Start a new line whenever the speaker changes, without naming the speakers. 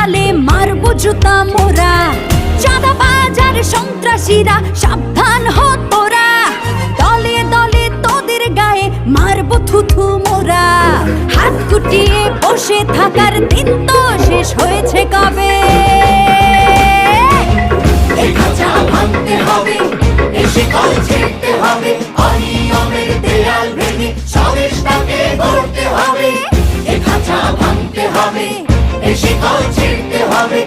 গালে মারবো জুতা মোরা, চাঁদাবাজ আর সন্ত্রাসীরা সাবধান হ তোরা, দলে দলে তোদের গায়ে মারবো থুথু মোরা। হাত গুটিয়ে বসে থাকার দিন তো শেষ হয়েছে কবে।
এই খাঁচা ভাঙতে হবে, এই শিকল ছিঁড়তে হবে, অনিয়মের দেয়াল ভেঙে স্বদেশটাকে গড়তে হবে। এই খাঁচা ভাঙতে হবে, এই শিকল ছিঁড়তে হবে।